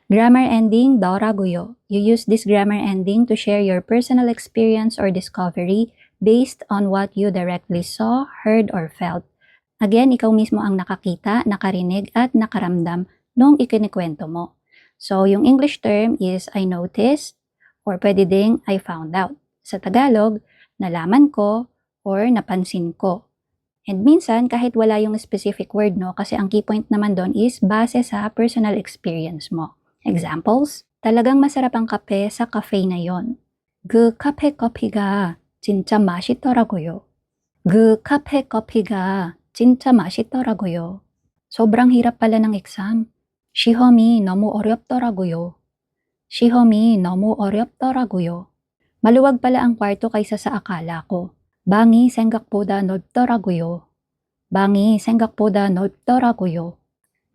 Grammar ending, 더라고요. You use this grammar ending to share your personal experience or discovery based on what you directly saw, heard, or felt. Again, ikaw mismo ang nakakita, nakarinig, at nakaramdam nung ikinikwento mo. So, yung English term is I noticed, or pwede ding I found out. Sa Tagalog, nalaman ko, or napansin ko. And minsan, kahit wala yung specific word, no, kasi ang key point naman doon is base sa personal experience mo. Examples, talagang masarap ang kape sa cafe na yon. 그 카페 커피가 진짜 맛있더라고요. 그 카페 커피가 진짜 맛있더라고요. 소brang hirap pala ng exam. 시험이 너무 어렵더라고요. 시험이 너무 어렵더라고요. Maluwag pala ang kwarto kaysa sa akala ko. 방이 생각보다 넓더라고요. 방이 생각보다 넓더라고요.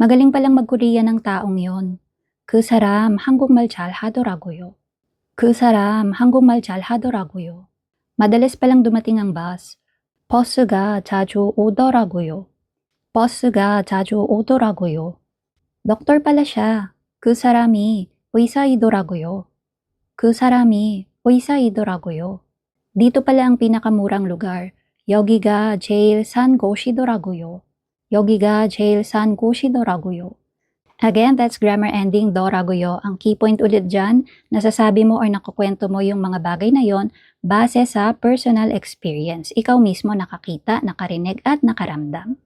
Magaling palang mag-Korea ng taong yon. 그 사람 한국말 잘 하더라고요. 그 사람 한국말 잘 하더라고요. Madalas palang dumating ang bus. 버스가 자주 오더라고요. 버스가 자주 오더라고요. doktor pala siya. 그 사람이 의사이더라고요. 그 사람이 의사이더라고요. Dito pala ang pinakamurang lugar. 여기가 제일 싼 곳이더라고요. 여기가 제일 싼 곳이더라고요. Again, that's grammar ending 더라고요. Ang key point ulit dyan, nasasabi mo or nakukwento mo yung mga bagay na yon base sa personal experience. Ikaw mismo nakakita, nakarinig at nakaramdam.